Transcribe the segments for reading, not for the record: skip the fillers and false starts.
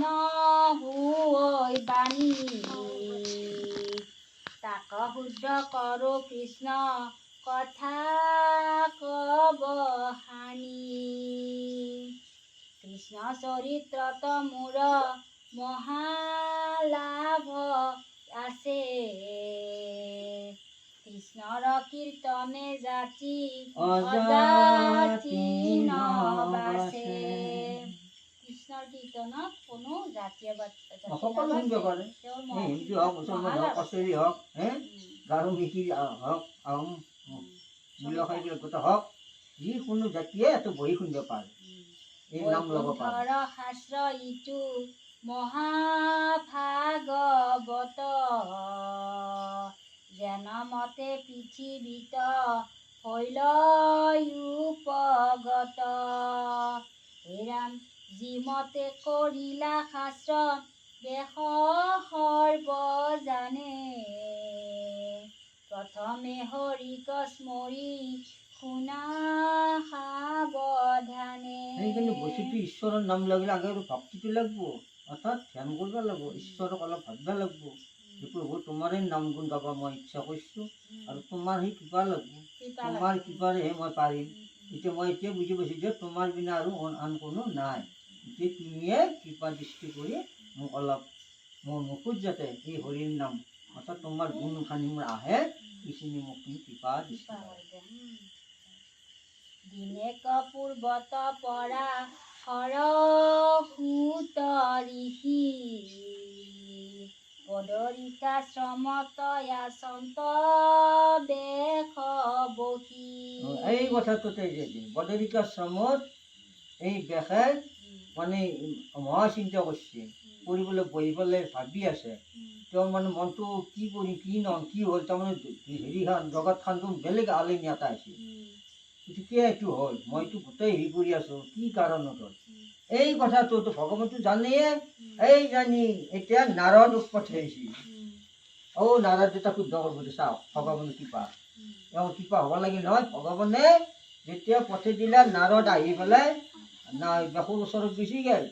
কৃষ্ণ হুই বাণী তাক শুদ্ধ কৰো কৃষ্ণ কথা কব হানি কৃষ্ণ চৰিত্ৰত মোৰ মহালাভ আছে কৃষ্ণৰ কীৰ্তনে জাতি অজাতি নবাছে কৃষ্ণৰ কীৰ্তনত কোনো জাতীয় সকলো শুনিব পাৰে হিন্দু হওক মুছলমান হওক কছাৰী হওক গাৰো মিকিৰি হওক আহোম গোটা হওক যিকোনো জাতিয়ে এইটো বহি শুনিব পাৰে এই নাম ল'ব পাৰে শাস্ত্ৰ ইটো মহাভাগৱত যেন মতে পৃথিৱীত হৈল উপগত হে ৰাম যিমতে কৰিলা শাস্ত্ৰ দেশ সৰ্ব জানে প্ৰথমে হৰিক স্মৰি শুনা সাৱধানে সেইকাৰণে বস্তুটো ঈশ্বৰৰ নাম লাগিলে আগে ভক্তিটো লাগব অৰ্থাৎ ধ্যান কৰিব লাগিব ঈশ্বৰক অলপ ভাবিব লাগিব যে প্ৰভু তোমাৰে নাম গুণ গাব মই ইচ্ছা কৰিছোঁ আৰু তোমাৰ সেই কৃপা লাগিব তোমাৰ কৃপাৰেহে মই পাৰিম এতিয়া মই এতিয়া বুজি পাইছোঁ যে তোমাৰ বিনা আৰু আন কোনো নাই এতিয়া তুমিয়ে কৃপা দৃষ্টি কৰি মোক অলপ মোৰ মুখত যাতে এই হৰিৰ নাম অৰ্থাৎ তোমাৰ গুণখানি মোৰ আহে এইখিনি মোক তুমি কৃপা দৃষ্টি দিনেক পূৰ্বত পৰা হৰসুত ঋষি বদৰিকাশ্ৰমত আচন্ত বেশ বহি এই কথাটোতে বদৰিকাশ্ৰমত এই বেশে মানে মহাচিন্তা কৰিছে কৰিবলৈ বহি পেলাই ভাবি আছে তেওঁৰ মানে মনটো কি কৰিম কি নহ'ম কি হ'ল তাৰমানে হেৰিখান জগতখানটো বেলেগ আলিনী এটা হৈছে কিয় এইটো হ'ল মইতো গোটেই হেৰি কৰি আছোঁ কি কাৰণত হ'ল এই কথাটোতো ভগৱানটো জানেয়ে এই জানি এতিয়া নাৰদক পঠিয়াইছে নাৰদ এটা শুদ্ধ কৰিব চাওক ভগৱানৰ কৃপা এওঁ কৃপা হ'ব লাগিল নহয় ভগৱানে যেতিয়া পঠাই দিলে নাৰদ আহি পেলাই বেশৰ ওচৰত গুচি গ'ল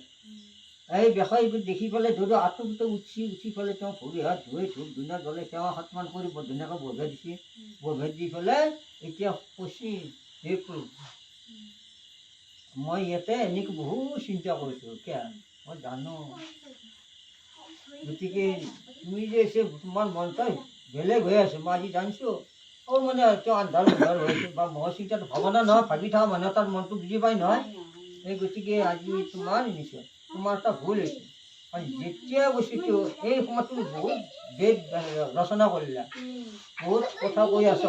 এই বেশ এইবোৰ দেখি পেলাই ধৰি আঁতৰতে উঠি পেলাই তেওঁ ভৰি হাত ধুই ধূপ ধুনা জ্বলাই সেৱা সন্মান কৰি ধুনীয়াকৈ বজাই দিছে বজাই দি পেলাই এতিয়া কৈছে হে প্ৰভু মই ইয়াতে এনেকৈ বহুত চিন্তা কৰিছোঁ কিয় মই জানো গতিকে তুমি যে তোমাৰ মনটো বেলেগ হৈ আছে মই আজি জানিছোঁ মানে তেওঁ আন্ধাৰ হৈ আছে বা মই চিন্তাটো ভাৱনা নহয় ভাবি থকা মানুহ তাৰ মনটো বুজি পায় নহয় এই গতিকে আজি তোমাৰ নিশ্চয় তোমাৰ এটা ভুল হৈছে আৰু যেতিয়া বস্তুটো এই সময়ত তুমি বহুত বেদ ৰচনা কৰিলা বহুত কথা কৈ আছ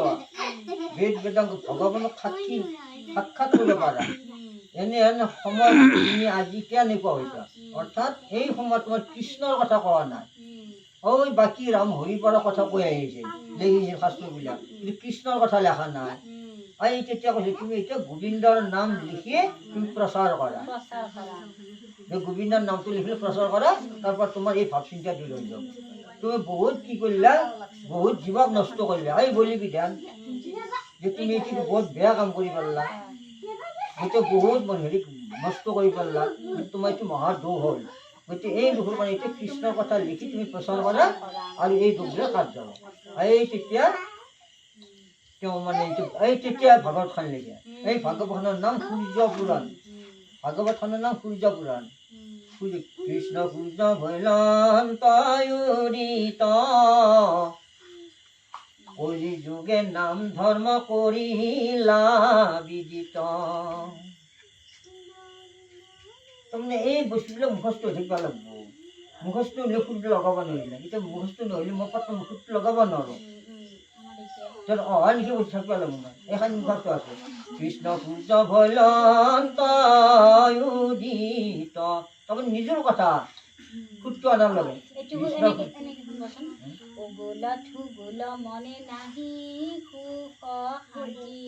বেদ বেদাংগ ভগৱানক সাক্ষাৎ কৰিব পাৰা এনে সময় তুমি আজি কেনেকুৱা হৈছা অৰ্থাৎ এই সময়ত তোমাৰ কৃষ্ণৰ কথা কোৱা নাই বাকী ৰাম হৰিপৰৰ কথা কৈ আহিছে লিখিছে শাস্ত্ৰবিলাক কিন্তু কৃষ্ণৰ কথা লেখা নাই এই তেতিয়া কৈছে তুমি এতিয়া গোবিন্দৰ নাম লিখি তুমি প্ৰচাৰ কৰা গোবিন্দৰ নামটো লিখিলে প্ৰচাৰ কৰা তাৰপৰা তোমাৰ এই ভাৱ চিন্তা দূৰ হৈ যাব তুমি বহুত কি কৰিলা বহুত জীৱক নষ্ট কৰিলা এই বলি বিধান যে তুমি এইটো বহুত বেয়া কাম কৰি পাৰিলা এইটো বহুত হেৰি নষ্ট কৰি পাৰিলা তোমাৰ এইটো মহা দুখ হ'ল গতিকে এই দুখৰ কাৰণে এতিয়া কৃষ্ণৰ কথা লিখি তুমি প্ৰচাৰ কৰা আৰু এই দুখবিলাক কাট যাব এই তেতিয়া তেওঁ মানে এই তেতিয়া ভাগৱতখন লিখে এই ভাগৱতখনৰ নাম সূৰ্য পুৰাণ ভাগৱতখনৰ নাম সূৰ্য পুৰাণ কৃষ্ণ সূৰ্য ভৈলন্তয়ুৰিত কলি যুগে নাম ধৰ্ম কৰিলা বিদিত তাৰমানে এই বস্তুবিলাক মুখস্থ হৈ থাকিব লাগিব মুখস্থ হ'লে সূৰ্য লগাব নোৱাৰিলে এতিয়া মুখস্থ নহ'লে মই পাত্ৰ মুখস্থ লগাব নোৱাৰোঁ লিখি বহি থাকিব লাগিব নহয় এইখন মুখস্থ আছে কৃষ্ণ সূৰ্য ভৈলন্তয়ুৰিত তাৰমানে নিজৰ কথা সুৰটো আনাৰ লাগে উগুল থুগুল মনে নাহি সুখ শান্তি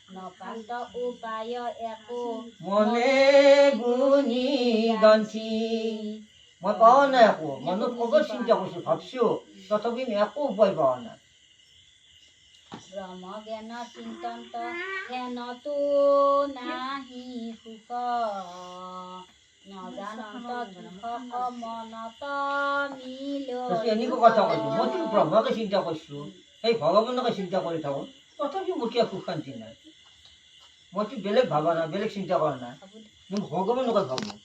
নপান্ত উপায় একো মনে গুণী গান্ধী মই পোৱা নাই একো মনত কব চিন্তা কৰিছোঁ ভাবছোঁ তথাপি একো উপায় পোৱা নাই ব্ৰহ্ম জ্ঞান চিন্তন্ত জ্ঞানতো নাহি সুখ নজানন্ত কৃষক মনত মিল তাৰপিছত এনেকুৱা কথা কৈছোঁ মইতো ব্ৰহ্মকে চিন্তা কৰিছোঁ সেই ভগৱানকে চিন্তা কৰি থাকোঁ তথাপিও মোৰ কিয় সুখ শান্তি নাই মইতো বেলেগ ভাবা নাই বেলেগ চিন্তা কৰা নাই মই ভগৱানকে ভাবোঁ